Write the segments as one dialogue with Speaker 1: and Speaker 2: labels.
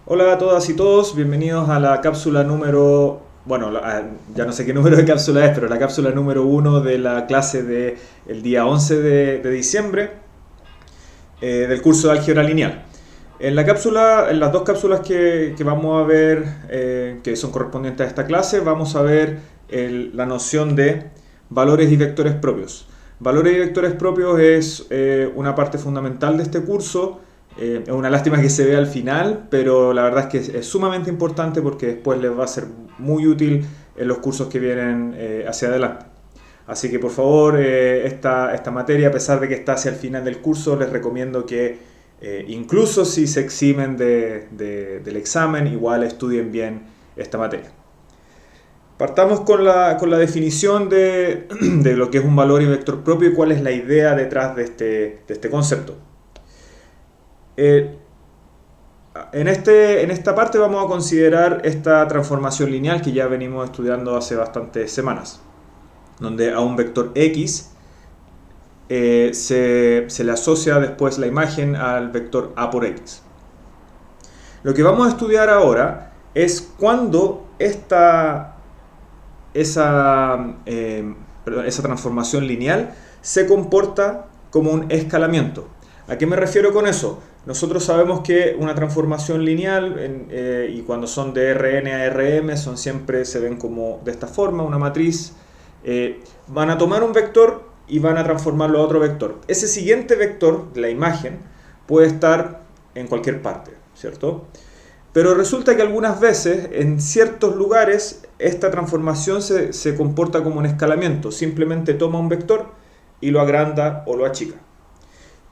Speaker 1: Hola a todas y todos, bienvenidos a la cápsula número, bueno, ya no sé qué número de cápsula es, pero la cápsula número uno de la clase del día 11 de diciembre del curso de álgebra lineal. En las dos cápsulas que vamos a ver, que son correspondientes a esta clase, vamos a ver la noción de valores y vectores propios. Valores y vectores propios es una parte fundamental de este curso. Es una lástima que se vea al final, pero la verdad es que es sumamente importante porque después les va a ser muy útil en los cursos que vienen hacia adelante. Así que por favor, esta materia, a pesar de que está hacia el final del curso, les recomiendo que incluso si se eximen del examen, igual estudien bien esta materia. Partamos con la definición de lo que es un valor y vector propio y cuál es la idea detrás de este concepto. Eh, en esta parte vamos a considerar esta transformación lineal que ya venimos estudiando hace bastantes semanas, donde a un vector x se le asocia después la imagen al vector a por x. Lo que vamos a estudiar ahora es cuando esa transformación lineal se comporta como un escalamiento. ¿A qué me refiero con eso? Nosotros sabemos que una transformación lineal y cuando son de Rn a Rm se ven como de esta forma, una matriz. Van a tomar un vector y van a transformarlo a otro vector. Ese siguiente vector de la imagen puede estar en cualquier parte, ¿cierto? Pero resulta que algunas veces, en ciertos lugares, esta transformación se comporta como un escalamiento. Simplemente toma un vector y lo agranda o lo achica.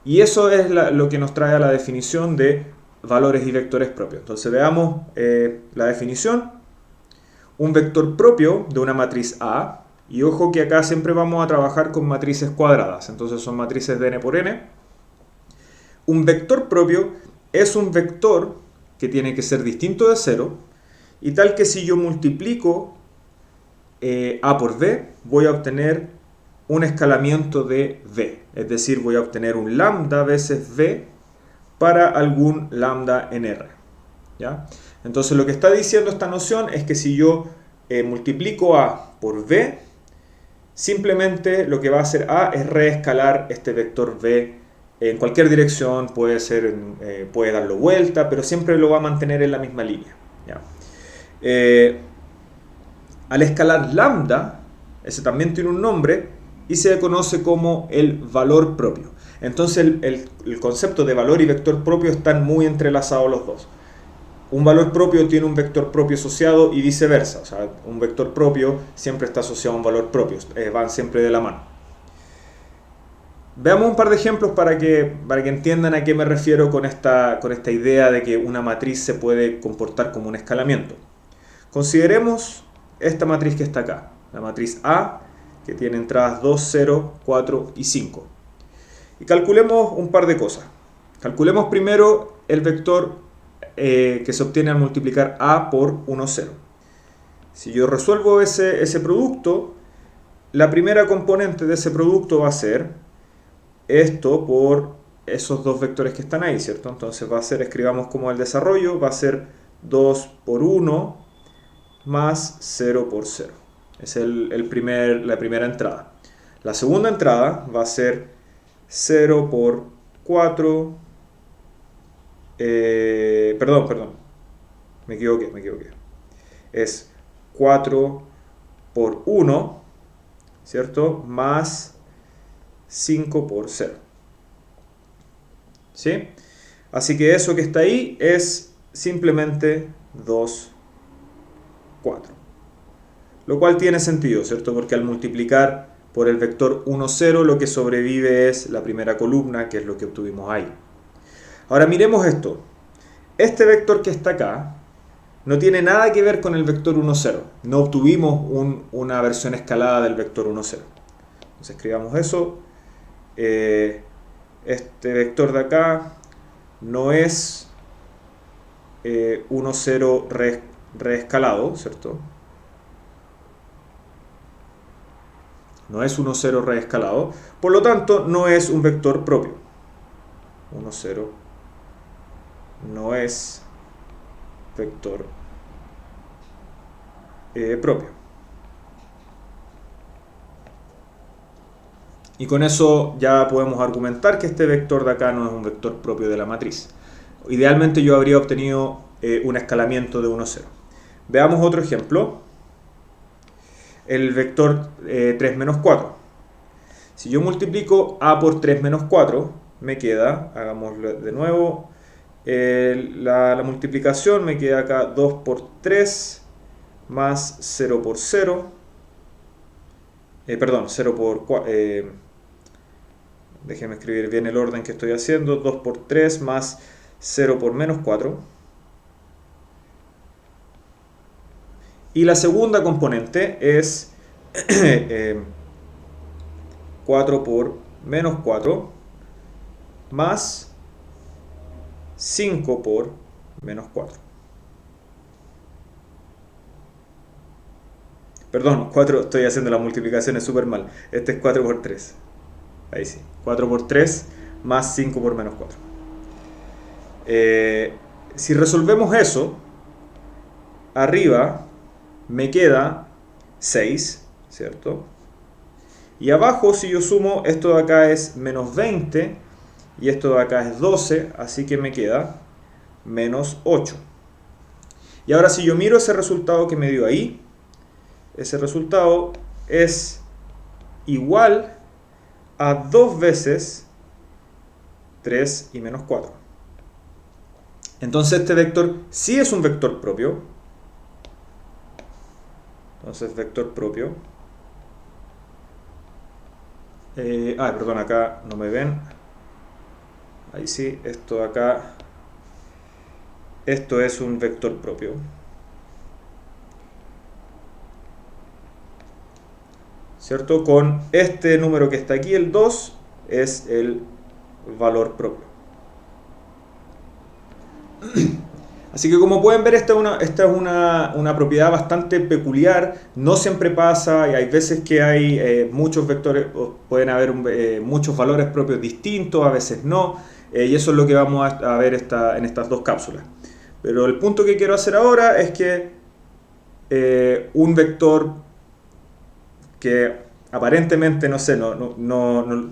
Speaker 1: Y eso es lo que nos trae a la definición de valores y vectores propios. Entonces veamos la definición. Un vector propio de una matriz A, y ojo que acá siempre vamos a trabajar con matrices cuadradas, entonces son matrices de n por n. Un vector propio es un vector que tiene que ser distinto de 0 y tal que si yo multiplico a por b, voy a obtener un escalamiento de v, es decir, voy a obtener un lambda veces v para algún lambda en r. ¿Ya? Entonces lo que está diciendo esta noción es que si yo multiplico a por v, simplemente lo que va a hacer a es reescalar este vector v en cualquier dirección, puede darlo vuelta, pero siempre lo va a mantener en la misma línea. ¿Ya? Al escalar lambda, ese también tiene un nombre y se conoce como el valor propio. Entonces el concepto de valor y vector propio están muy entrelazados los dos. Un valor propio tiene un vector propio asociado y viceversa. O sea, un vector propio siempre está asociado a un valor propio. Van siempre de la mano. Veamos un par de ejemplos para que entiendan a qué me refiero con esta idea de que una matriz se puede comportar como un escalamiento. Consideremos esta matriz que está acá. La matriz A, que tiene entradas 2, 0, 4 y 5. Y calculemos un par de cosas. Calculemos primero el vector que se obtiene al multiplicar a por 1, 0. Si yo resuelvo ese producto, la primera componente de ese producto va a ser esto por esos dos vectores que están ahí, ¿cierto? Entonces va a ser, escribamos como el desarrollo, va a ser 2 por 1 más 0 por 0. Es la primera entrada. La segunda entrada va a ser 0 por 4. Perdón, me equivoqué. Es 4 por 1, ¿cierto? Más 5 por 0. ¿Sí? Así que eso que está ahí es simplemente 2, 4. Lo cual tiene sentido, ¿cierto? Porque al multiplicar por el vector 1, 0, lo que sobrevive es la primera columna, que es lo que obtuvimos ahí. Ahora miremos esto. Este vector que está acá no tiene nada que ver con el vector 1, 0. No obtuvimos una versión escalada del vector 1, 0. Entonces escribamos eso. Este vector de acá no es 1, 0 reescalado, ¿cierto? No es 1, 0 reescalado. Por lo tanto, no es un vector propio. 1, 0 no es vector propio. Y con eso ya podemos argumentar que este vector de acá no es un vector propio de la matriz. Idealmente yo habría obtenido un escalamiento de 1, 0. Veamos otro ejemplo. El vector 3 menos 4. Si yo multiplico a por 3 menos 4, me queda, hagámoslo de nuevo, la multiplicación me queda acá 2 por 3 más 0 por 0. Perdón, 0 por 4. Déjenme escribir bien el orden que estoy haciendo. 2 por 3 más 0 por menos 4. Y la segunda componente es 4 por menos 4 más 5 por menos 4. Perdón, 4, estoy haciendo las multiplicaciones súper mal. Este es 4 por 3. Ahí sí. 4 por 3 más 5 por menos 4. Si resolvemos eso, arriba me queda 6, ¿cierto? Y abajo, si yo sumo, esto de acá es menos 20 y esto de acá es 12, así que me queda menos 8. Y ahora si yo miro ese resultado que me dio ahí, ese resultado es igual a 2 veces 3 y menos 4. Entonces este vector sí es un vector propio. Entonces vector propio. Perdón, acá no me ven. Ahí sí, esto de acá. Esto es un vector propio. ¿Cierto? Con este número que está aquí, el 2, es el valor propio. Así que como pueden ver, esta es una propiedad bastante peculiar. No siempre pasa y hay veces que hay muchos vectores, pueden haber muchos valores propios distintos, a veces no. Y eso es lo que vamos a ver en estas dos cápsulas. Pero el punto que quiero hacer ahora es que un vector que aparentemente, no sé,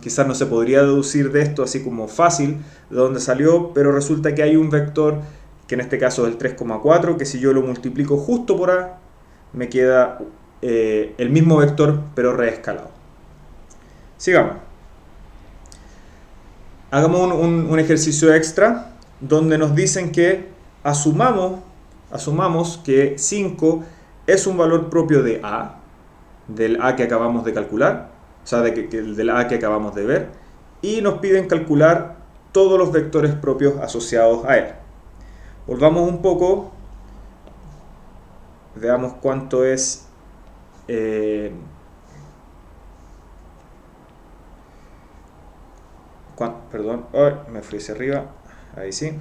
Speaker 1: quizás no se podría deducir de esto así como fácil de dónde salió, pero resulta que hay un vector que en este caso es el 3,4, que si yo lo multiplico justo por A, me queda el mismo vector pero reescalado. Sigamos. Hagamos un ejercicio extra donde nos dicen que asumamos que 5 es un valor propio de A, del A que acabamos de calcular, o sea, del A que acabamos de ver, y nos piden calcular todos los vectores propios asociados a él. Volvamos un poco, veamos cuánto es perdón, me fui hacia arriba, ahí sí.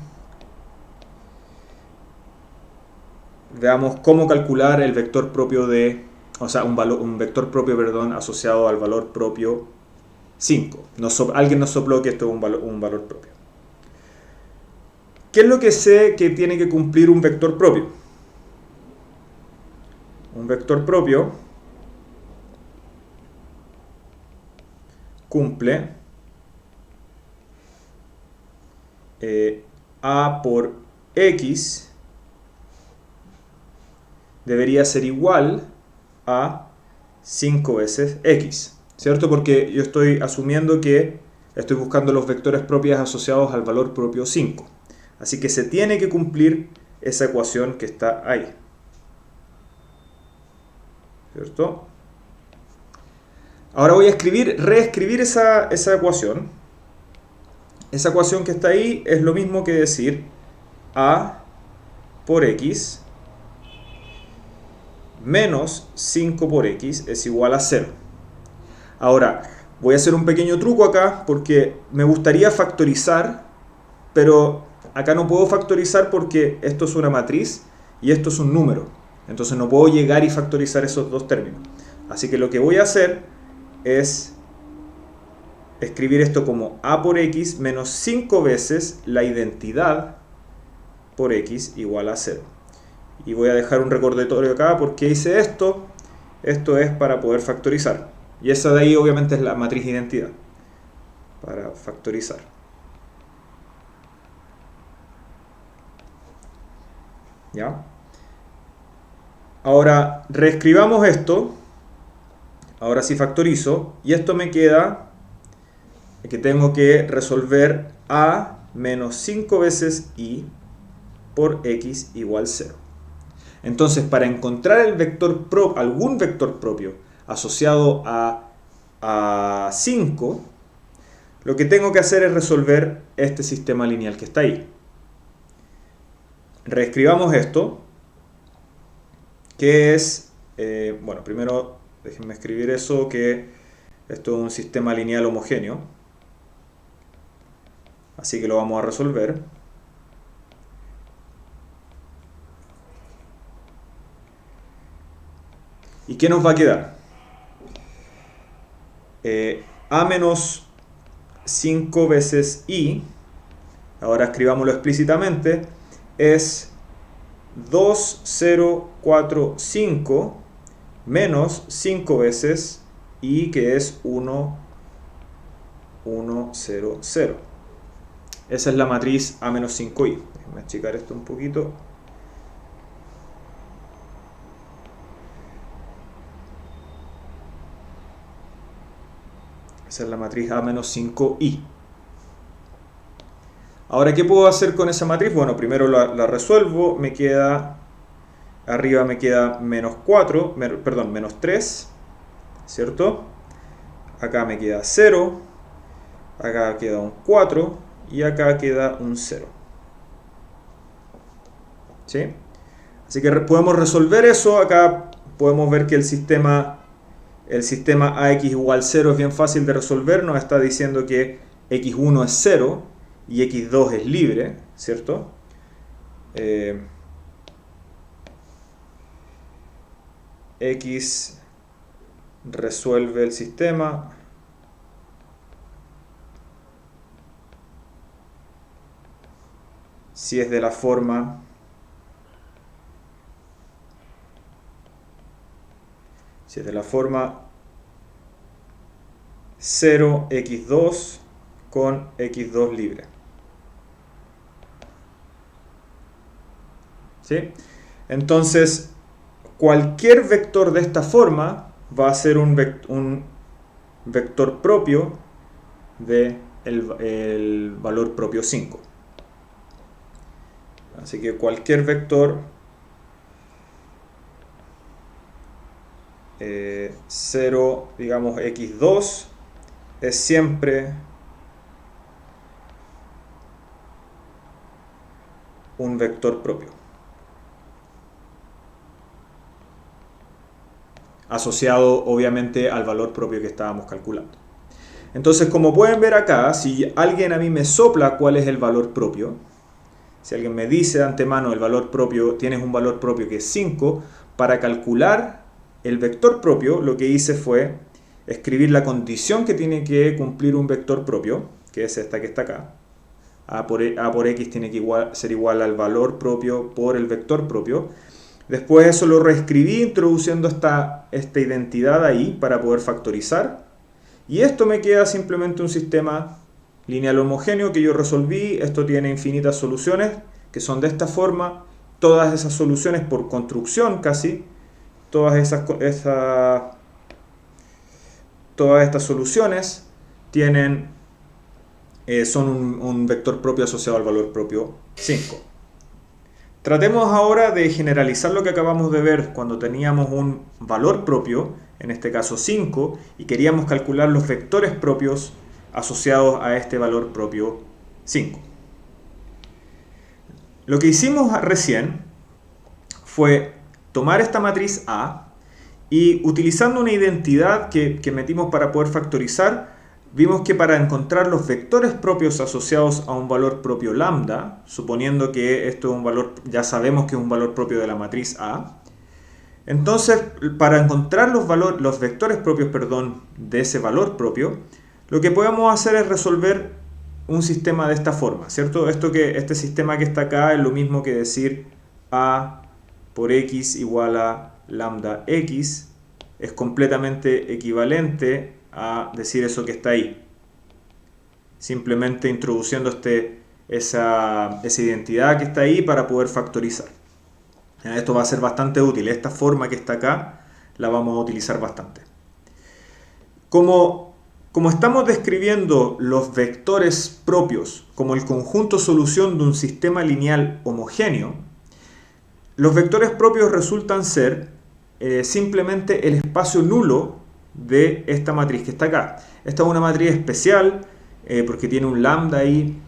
Speaker 1: Veamos cómo calcular el vector propio de, o sea, un vector propio, perdón, asociado al valor propio 5. Alguien nos sopló que esto es un valor propio. ¿Qué es lo que sé que tiene que cumplir un vector propio? Un vector propio cumple A por X debería ser igual a 5 veces X, ¿cierto? Porque yo estoy asumiendo que estoy buscando los vectores propios asociados al valor propio 5. Así que se tiene que cumplir esa ecuación que está ahí, ¿cierto? Ahora voy a reescribir esa ecuación. Esa ecuación que está ahí es lo mismo que decir A por X menos 5 por X es igual a 0. Ahora, voy a hacer un pequeño truco acá porque me gustaría factorizar, pero acá no puedo factorizar porque esto es una matriz y esto es un número. Entonces no puedo llegar y factorizar esos dos términos. Así que lo que voy a hacer es escribir esto como A por X menos 5 veces la identidad por X igual a 0. Y voy a dejar un recordatorio acá. ¿Por qué hice esto? Esto es para poder factorizar. Y esa de ahí obviamente es la matriz de identidad. Para factorizar. ¿Ya? Ahora reescribamos esto. Ahora sí factorizo. Y esto me queda que tengo que resolver a menos 5 veces y por x igual 0. Entonces, para encontrar el vector algún vector propio asociado a 5, lo que tengo que hacer es resolver este sistema lineal que está ahí. Reescribamos esto, que es, bueno, primero déjenme escribir eso, que esto es un sistema lineal homogéneo. Así que lo vamos a resolver. ¿Y qué nos va a quedar? A menos 5 veces i, ahora escribámoslo explícitamente, es 2045 menos 5 veces i, que es 1, 1, 0, 0. Esa es la matriz A menos 5i. Déjenme achicar esto un poquito. Esa es la matriz A menos 5i. Ahora, ¿qué puedo hacer con esa matriz? Bueno, primero la resuelvo. Me queda, arriba me queda menos 4, perdón, menos 3, ¿cierto? Acá me queda 0. Acá queda un 4. Y acá queda un 0. ¿Sí? Así que podemos resolver eso. Acá podemos ver que el sistema AX igual 0 es bien fácil de resolver. Nos está diciendo que X1 es 0 y X2 es libre, ¿cierto? X resuelve el sistema. Si es de la forma si es de la forma 0x2 con x2 libre. ¿Sí? Entonces, cualquier vector de esta forma va a ser un vector propio del el valor propio 5. Así que cualquier vector 0, digamos x2, es siempre un vector propio, asociado obviamente al valor propio que estábamos calculando. Entonces, como pueden ver acá, si alguien a mí me sopla cuál es el valor propio, si alguien me dice de antemano el valor propio, tienes un valor propio que es 5, para calcular el vector propio, lo que hice fue escribir la condición que tiene que cumplir un vector propio, que es esta que está acá. A por x tiene que ser igual al valor propio por el vector propio. Después eso lo reescribí introduciendo esta identidad ahí para poder factorizar. Y esto me queda simplemente un sistema lineal homogéneo que yo resolví. Esto tiene infinitas soluciones que son de esta forma. Todas esas soluciones por construcción casi. Todas estas soluciones son un vector propio asociado al valor propio 5. Tratemos ahora de generalizar lo que acabamos de ver cuando teníamos un valor propio, en este caso 5, y queríamos calcular los vectores propios asociados a este valor propio 5. Lo que hicimos recién fue tomar esta matriz A y utilizando una identidad que metimos para poder factorizar, vimos que para encontrar los vectores propios asociados a un valor propio lambda, suponiendo que esto es un valor, ya sabemos que es un valor propio de la matriz A, entonces para encontrar los vectores propios, de ese valor propio, lo que podemos hacer es resolver un sistema de esta forma, ¿cierto? Este sistema que está acá es lo mismo que decir A por x igual a lambda x es completamente equivalente a decir eso que está ahí. Simplemente introduciendo esa identidad que está ahí para poder factorizar. Esto va a ser bastante útil. Esta forma que está acá la vamos a utilizar bastante. Como estamos describiendo los vectores propios como el conjunto solución de un sistema lineal homogéneo, los vectores propios resultan ser simplemente el espacio nulo de esta matriz que está acá. Esta es una matriz especial porque tiene un lambda ahí,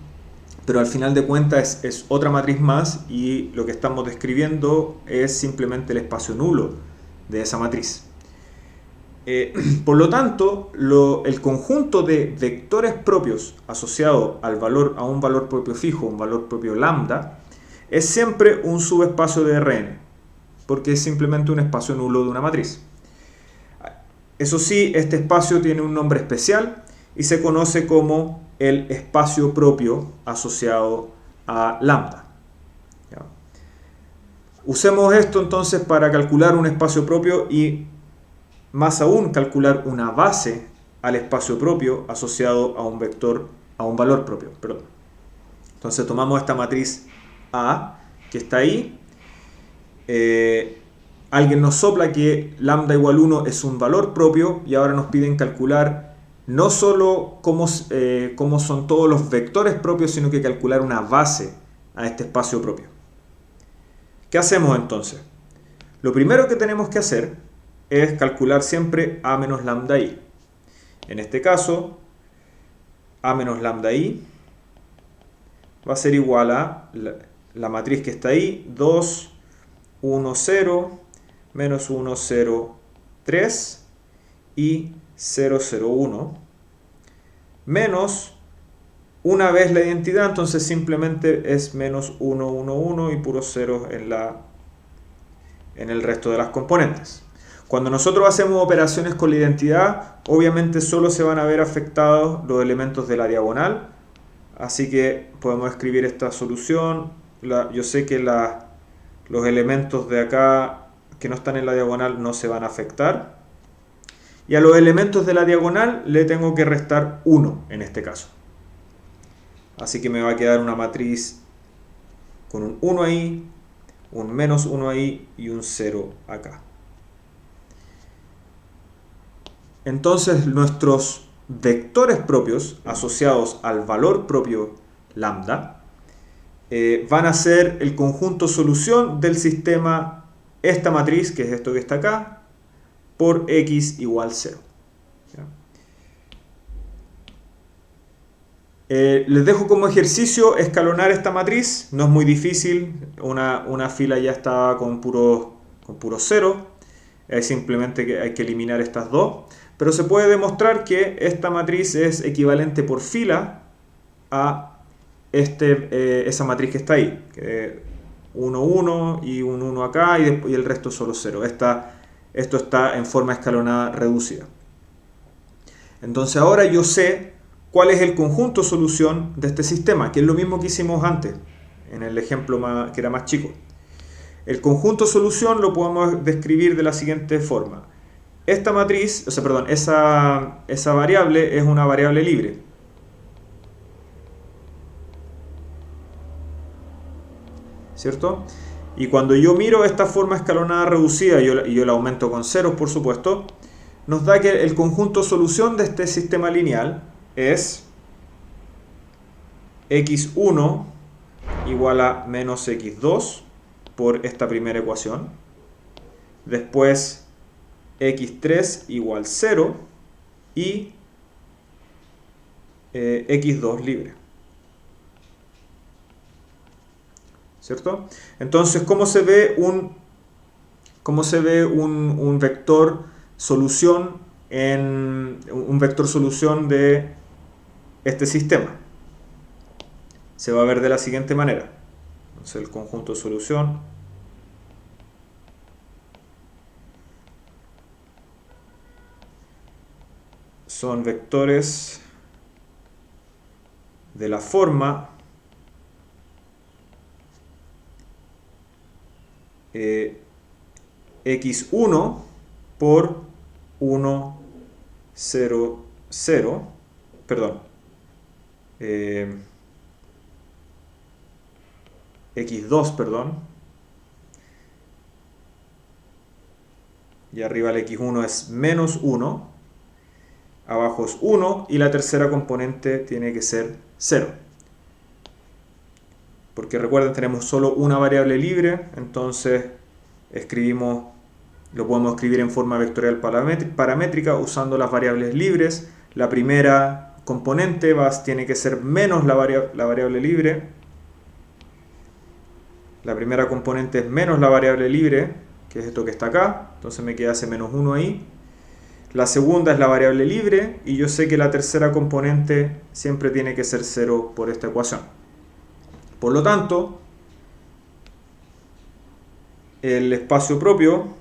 Speaker 1: pero al final de cuentas es otra matriz más y lo que estamos describiendo es simplemente el espacio nulo de esa matriz. Por lo tanto, el conjunto de vectores propios asociado a un valor propio fijo, un valor propio lambda, es siempre un subespacio de Rn, porque es simplemente un espacio nulo de una matriz. Eso sí, este espacio tiene un nombre especial y se conoce como el espacio propio asociado a lambda. ¿Ya? Usemos esto entonces para calcular un espacio propio y más aún calcular una base al espacio propio asociado a un vector, a un valor propio. Perdón. Entonces tomamos esta matriz A que está ahí. Alguien nos sopla que lambda igual 1 es un valor propio y ahora nos piden calcular no solo cómo son todos los vectores propios, sino que calcular una base a este espacio propio. ¿Qué hacemos entonces? Lo primero que tenemos que hacer es calcular siempre a menos lambda i. En este caso, a menos lambda i va a ser igual a la matriz que está ahí, 2, 1, 0, menos 1, 0, 3 y 0, 0, 1, menos una vez la identidad, entonces simplemente es menos 1, 1, 1 y puro 0 en el resto de las componentes. Cuando nosotros hacemos operaciones con la identidad, obviamente solo se van a ver afectados los elementos de la diagonal, así que podemos escribir esta solución. Yo sé que los elementos de acá que no están en la diagonal no se van a afectar, y a los elementos de la diagonal le tengo que restar 1 en este caso. Así que me va a quedar una matriz con un 1 ahí, un menos 1 ahí y un 0 acá. Entonces nuestros vectores propios asociados al valor propio lambda van a ser el conjunto solución del sistema, esta matriz, que es esto que está acá, por x igual 0. Les dejo como ejercicio escalonar esta matriz, no es muy difícil, una fila ya está con puro 0, simplemente que hay que eliminar estas dos, pero se puede demostrar que esta matriz es equivalente por fila a esa matriz que está ahí, 1, 1 y un 1 acá y el resto solo 0. Esto está en forma escalonada reducida. Entonces ahora yo sé cuál es el conjunto solución de este sistema, que es lo mismo que hicimos antes, en el ejemplo que era más chico. El conjunto solución lo podemos describir de la siguiente forma. Esta matriz, esa variable es una variable libre. ¿Cierto? Y cuando yo miro esta forma escalonada reducida y yo la aumento con ceros, por supuesto, nos da que el conjunto solución de este sistema lineal es x1 igual a menos x2 por esta primera ecuación. Después x3 igual 0 y x2 libre. ¿Cierto? Entonces, ¿cómo se ve un vector solución de este sistema? Se va a ver de la siguiente manera. Entonces, el conjunto de solución son vectores de la forma x1 por 1, 0, 0, perdón, x2, perdón, y arriba el x1 es menos 1, abajo es 1 y la tercera componente tiene que ser 0. Porque recuerden, tenemos solo una variable libre, entonces lo podemos escribir en forma vectorial paramétrica usando las variables libres. La primera componente tiene que ser menos la variable libre. La primera componente es menos la variable libre, que es esto que está acá, entonces me queda ese menos 1 ahí. La segunda es la variable libre y yo sé que la tercera componente siempre tiene que ser 0 por esta ecuación. Por lo tanto, el espacio propio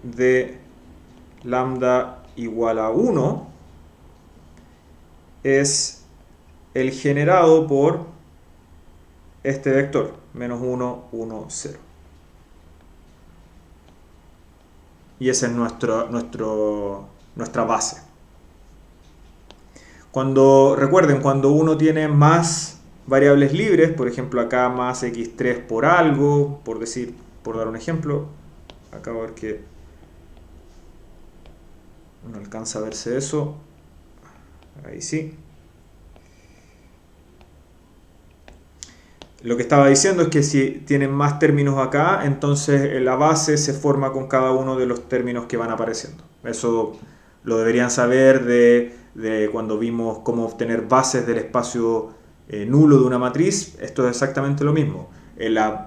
Speaker 1: de lambda igual a 1 es el generado por este vector, menos 1, 1, 0. Y esa es nuestra base. Recuerden, cuando uno tiene más variables libres, por ejemplo acá más x3 por algo, por dar un ejemplo, acá va a ver que no alcanza a verse eso, ahí sí. Lo que estaba diciendo es que si tienen más términos acá, entonces la base se forma con cada uno de los términos que van apareciendo. Eso lo deberían saber de cuando vimos cómo obtener bases del espacio nulo de una matriz. Esto es exactamente lo mismo.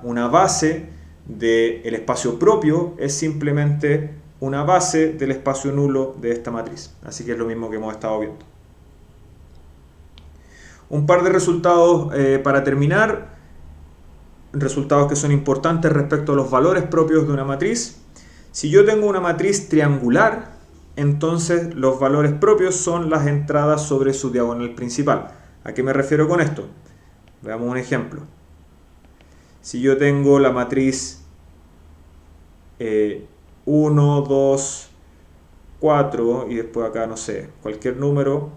Speaker 1: Una base del espacio propio es simplemente una base del espacio nulo de esta matriz. Así que es lo mismo que hemos estado viendo. Un par de resultados para terminar. Resultados que son importantes respecto a los valores propios de una matriz. Si yo tengo una matriz triangular, entonces los valores propios son las entradas sobre su diagonal principal. ¿A qué me refiero con esto? Veamos un ejemplo. Si yo tengo la matriz 1, 2, 4 y después acá, no sé, cualquier número,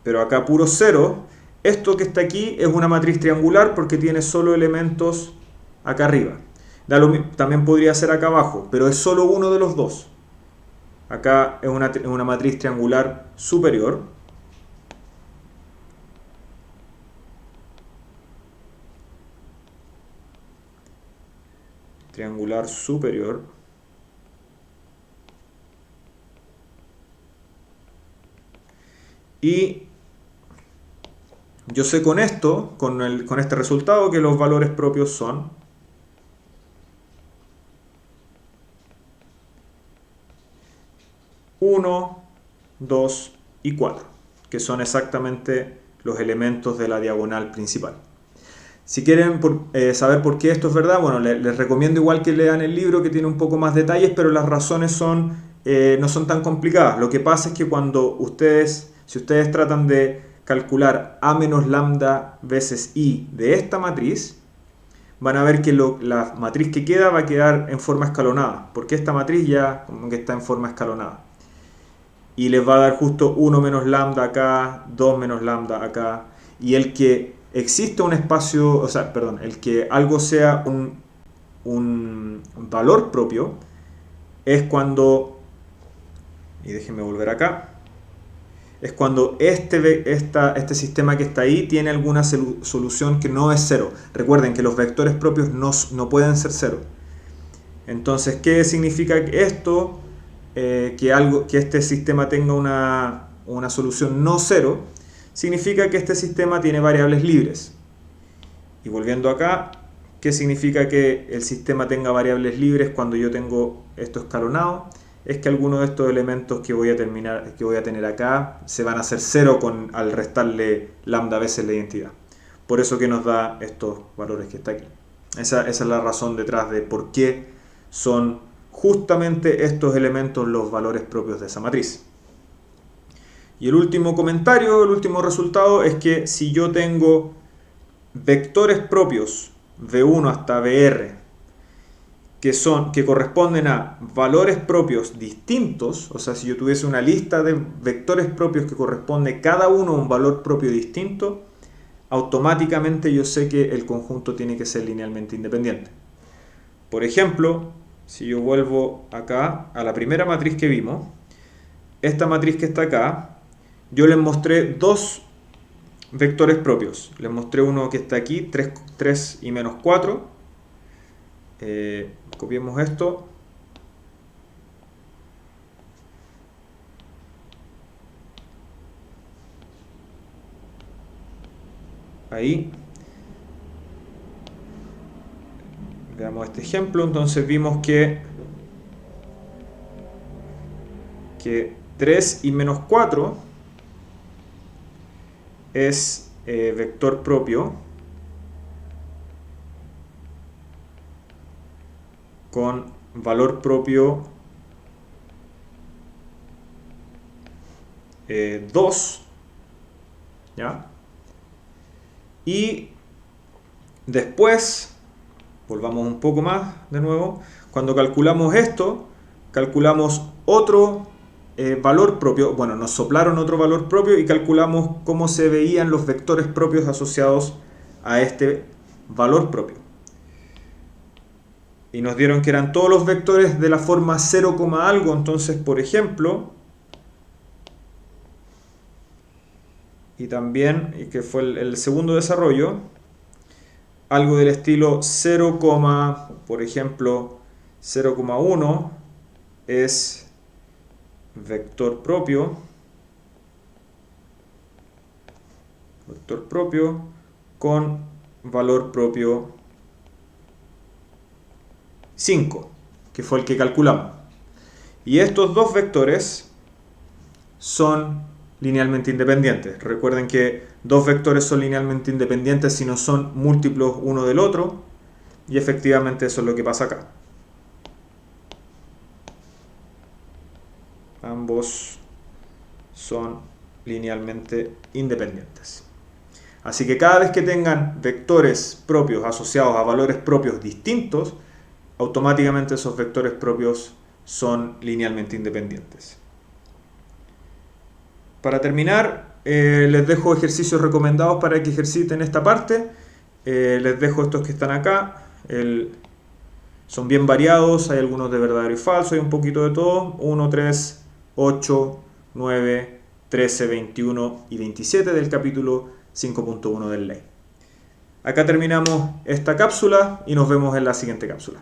Speaker 1: pero acá puro 0, esto que está aquí es una matriz triangular porque tiene solo elementos acá arriba. También podría ser acá abajo, pero es solo uno de los dos. Acá es una matriz triangular superior. Triangular superior. Y yo sé con esto, con este resultado, que los valores propios son 1, 2 y 4, que son exactamente los elementos de la diagonal principal. Si quieren saber por qué esto es verdad, bueno, les recomiendo igual que lean el libro, que tiene un poco más detalles, pero las razones no son tan complicadas. Lo que pasa es que si ustedes tratan de calcular a menos lambda veces i de esta matriz, van a ver que la matriz que queda va a quedar en forma escalonada, porque esta matriz ya como que está en forma escalonada. Y les va a dar justo 1 menos lambda acá, 2 menos lambda acá, y el que existe un espacio, el que algo sea un valor propio es cuando, y déjenme volver acá, es cuando este sistema que está ahí tiene alguna solución que no es 0. Recuerden que los vectores propios no pueden ser 0. Entonces, ¿qué significa esto? Que este sistema tenga una solución no 0, significa que este sistema tiene variables libres. Y volviendo acá, ¿qué significa que el sistema tenga variables libres cuando yo tengo esto escalonado? Es que algunos de estos elementos que voy a tener acá se van a hacer 0 al restarle lambda veces la identidad. Por eso que nos da estos valores que está aquí. Esa es la razón detrás de por qué son justamente estos elementos los valores propios de esa matriz. Y el último comentario, el último resultado es que si yo tengo vectores propios V1 hasta VR que corresponden a valores propios distintos, o sea, si yo tuviese una lista de vectores propios que corresponde cada uno a un valor propio distinto, automáticamente yo sé que el conjunto tiene que ser linealmente independiente. Por ejemplo, si yo vuelvo acá a la primera matriz que vimos, esta matriz que está acá, yo les mostré dos vectores propios. Les mostré uno que está aquí, 3 y menos 4. Copiemos esto. Ahí. Veamos este ejemplo. Entonces vimos que 3 y menos 4 es vector propio con valor propio 2, ¿ya? Y después, volvamos un poco más de nuevo, cuando calculamos esto, calculamos otro valor propio, bueno, nos soplaron otro valor propio y calculamos cómo se veían los vectores propios asociados a este valor propio. Y nos dieron que eran todos los vectores de la forma 0, algo. Entonces, por ejemplo, y también, y que fue el segundo desarrollo, algo del estilo 0, por ejemplo, 0,1 es vector propio con valor propio 5, que fue el que calculamos. Y estos dos vectores son linealmente independientes. Recuerden que dos vectores son linealmente independientes si no son múltiplos uno del otro, y efectivamente eso es lo que pasa acá. Ambos son linealmente independientes. Así que cada vez que tengan vectores propios asociados a valores propios distintos, automáticamente esos vectores propios son linealmente independientes. Para terminar, les dejo ejercicios recomendados para que ejerciten esta parte. Les dejo estos que están acá. Son bien variados, hay algunos de verdadero y falso, hay un poquito de todo. 1, 3, 8, 9, 13, 21 y 27 del capítulo 5.1 del ley. Acá terminamos esta cápsula y nos vemos en la siguiente cápsula.